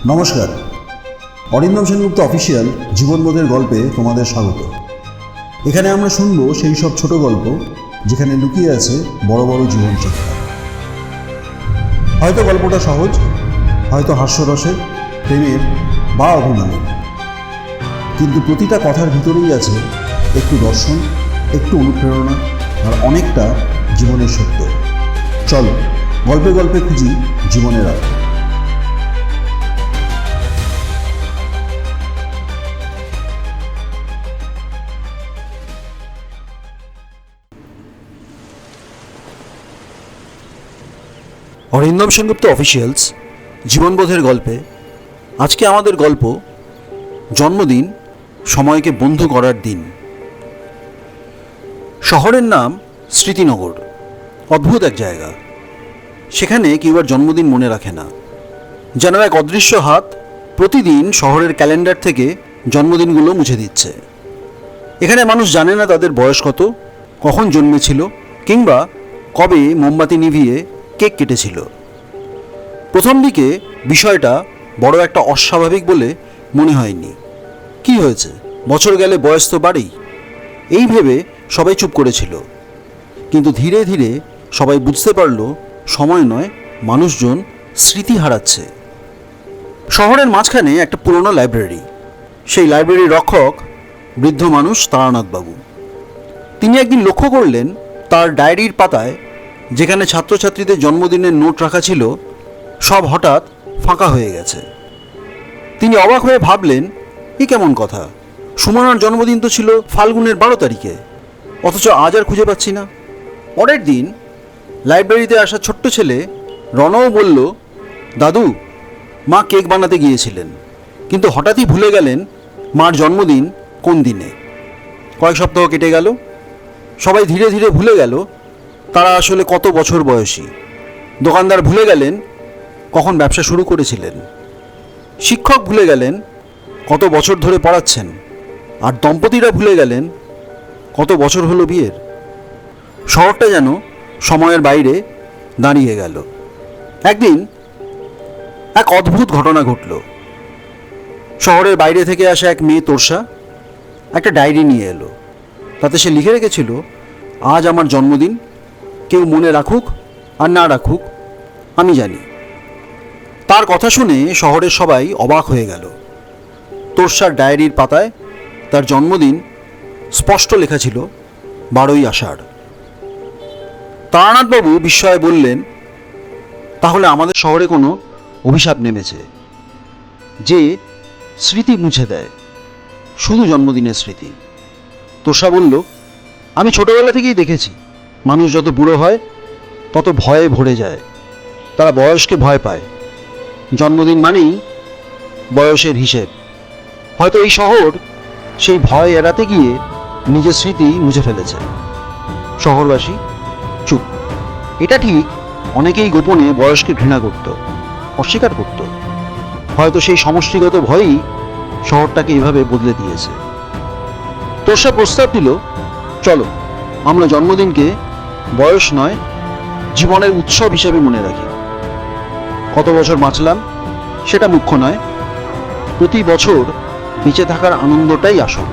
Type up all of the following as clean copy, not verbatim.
নমস্কার, অরিন্দম সেনগুপ্ত অফিসিয়াল জীবনবোধের গল্পে তোমাদের স্বাগত। এখানে আমরা শুনব সেই সব ছোট গল্প যেখানে লুকিয়ে আছে বড় বড় জীবন শিক্ষা। হয়তো গল্পটা সহজ, হয়তো হাস্যরসের, প্রেমের বা অভিমানের, কিন্তু প্রতিটা কথার ভিতরেই আছে একটু দর্শন, একটু অনুপ্রেরণা আর অনেকটা জীবনের সত্য। চলো গল্পে গল্পে খুঁজি জীবনের আলো। অরিন্দম সেনগুপ্ত অফিসিয়ালস জীবনবোধের গল্পে আজকে আমাদের গল্প জন্মদিন, সময়কে বন্ধু করার দিন। শহরের নাম স্মৃতিনগর। অদ্ভুত এক জায়গা। সেখানে কেউ আর জন্মদিন মনে রাখে না, যেন এক অদৃশ্য হাত প্রতিদিন শহরের ক্যালেন্ডার থেকে জন্মদিনগুলো মুছে দিচ্ছে। এখানে মানুষ জানে না তাদের বয়স কত, কখন জন্মেছিল, কিংবা কবে মোমবাতি নিভিয়ে কেক কেটেছিল। প্রথম দিকে বিষয়টা বড় একটা অস্বাভাবিক বলে মনে হয়নি। কি হয়েছে, বছর গেলে বয়স তো বাড়েই, এই ভেবে সবাই চুপ করেছিল। কিন্তু ধীরে ধীরে সবাই বুঝতে পারল সময় নয়, মানুষজন স্মৃতি হারাচ্ছে। শহরের মাঝখানে একটা পুরনো লাইব্রেরি। সেই লাইব্রেরির রক্ষক বৃদ্ধ মানুষ তারানাথবাবু। তিনি একদিন লক্ষ্য করলেন তার ডায়েরির পাতায় যেখানে ছাত্রছাত্রীদের জন্মদিনের নোট রাখা ছিল সব হঠাৎ ফাঁকা হয়ে গেছে। তিনি অবাক হয়ে ভাবলেন, এ কেমন কথা, সুমনার জন্মদিন তো ছিল ফাল্গুনের 12 তারিখে, অথচ আজ আর খুঁজে পাচ্ছি না। পরের দিন লাইব্রেরিতে আসা ছোট্ট ছেলে রণও বলল, দাদু, মা কেক বানাতে গিয়েছিলেন, কিন্তু হঠাৎই ভুলে গেলেন মার জন্মদিন কোন দিনে। কয়েক সপ্তাহ কেটে গেল। সবাই ধীরে ধীরে ভুলে গেল তারা আসলে কত বছর বয়সী। দোকানদার ভুলে গেলেন কখন ব্যবসা শুরু করেছিলেন। শিক্ষক ভুলে গেলেন কত বছর ধরে পড়াচ্ছেন। আর দম্পতিরা ভুলে গেলেন কত বছর হলো বিয়ের। শহরটা যেন সময়ের বাইরে দাঁড়িয়ে গেল। একদিন এক অদ্ভুত ঘটনা ঘটল। শহরের বাইরে থেকে আসা এক মেয়ে তোরসা একটা ডায়েরি নিয়ে এলো। তাতে সে লিখে রেখেছিল, আজ আমার জন্মদিন, কেউ মনে রাখুক আর না রাখুক আমি জানি। তার কথা শুনে শহরের সবাই অবাক হয়ে গেল। তোরসার ডায়েরির পাতায় তার জন্মদিন স্পষ্ট লেখা ছিল 12ই আষাঢ়। তারানাথবাবু বিস্ময়ে বললেন, তাহলে আমাদের শহরে কোনো অভিশাপ নেমেছে যে স্মৃতি মুছে দেয়, শুধু জন্মদিনের স্মৃতি। তোষা বলল, আমি ছোটবেলা থেকেই দেখেছি মানুষ যত বুড়ো হয় তত ভয়ে ভরে যায়। তারা বয়সকে ভয় পায়। জন্মদিন মানেই বয়সের হিসেব। হয়তো এই শহর সেই ভয় এড়াতে গিয়ে নিজের স্মৃতি মুছে ফেলেছে। শহরবাসী চুপ। এটা ঠিক, অনেকেই গোপনে বয়সকে ঘৃণা করত, অস্বীকার করত। হয়তো সেই সমষ্টিগত ভয়ই শহরটাকে এভাবে বদলে দিয়েছে। তোষা প্রস্তাব দিল, চলো আমরা জন্মদিনকে বয়স নয়, জীবনের উৎসব হিসেবে মনে রাখি। কত বছর বাঁচলাম সেটা মুখ্য নয়, প্রতি বছর বেঁচে থাকার আনন্দটাই আসল।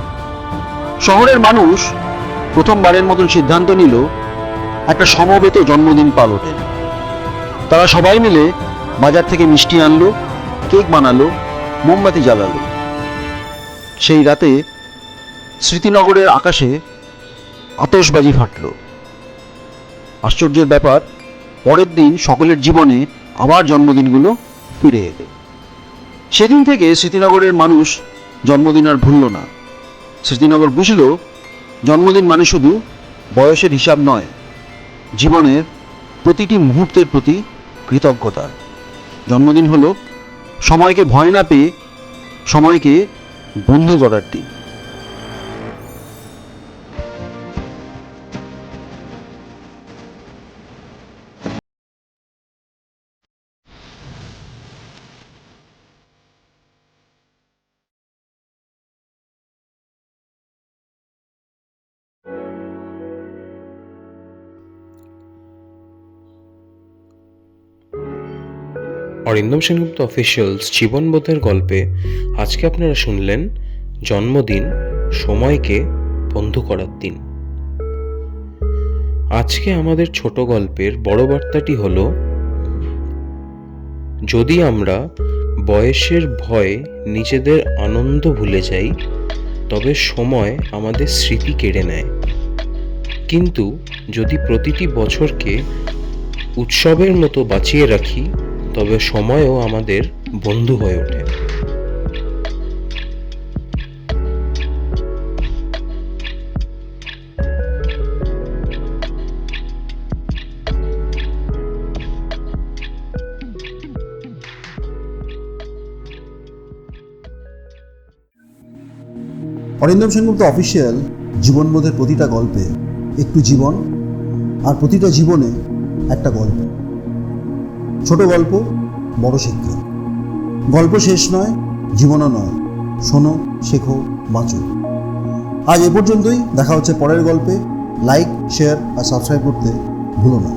শহরের মানুষ প্রথমবারের মতন সিদ্ধান্ত নিল একটা সমবেত জন্মদিন পালনের। তারা সবাই মিলে বাজার থেকে মিষ্টি আনলো, কেক বানালো, মোমবাতি জ্বালালো। সেই রাতে স্মৃতিনগরের আকাশে আতশবাজি ফাটল। আশ্চর্যের ব্যাপার, পরের দিন সকলের জীবনে আবার জন্মদিনগুলো ফিরে এলো। সেদিন থেকে স্মৃতিনগরের মানুষ জন্মদিন আর ভুলল না। স্মৃতিনগর বুঝল জন্মদিন মানে শুধু বয়সের হিসাব নয়, জীবনের প্রতিটি মুহূর্তের প্রতি কৃতজ্ঞতা। জন্মদিন হলো সময়কে ভয় না পেয়ে সময়কে বন্ধু করার দিন। অরিন্দম সেনগুপ্ত অফিসিয়ালস জীবনবোধের গল্পে আজকে আপনারা শুনলেন জন্মদিন সময়কে বন্ধু করার দিন। আজকে আমাদের ছোট গল্পের বড় বার্তাটি হলো, যদি আমরা বয়সের ভয়ে নিজেদের আনন্দ ভুলে যাই তবে সময় আমাদের স্মৃতি কেড়ে নেয়, কিন্তু যদি প্রতিটি বছরকে উৎসবের মতো বাঁচিয়ে রাখি তবে সময়ও আমাদের বন্ধু হয়ে ওঠে। অরিন্দম সেনগুপ্ত অফিসিয়াল জীবনবোধের প্রতিটা গল্পে একটু জীবন, আর প্রতিটা জীবনে একটা গল্প। ছোট গল্প, বড় শিক্ষা। গল্প শেষ নয়, জীবনও নয়। শোনো, শেখো, বাঁচো। আজ এ পর্যন্তই। দেখা হচ্ছে পরের গল্পে। লাইক, শেয়ার আর সাবস্ক্রাইব করতে ভুলো না।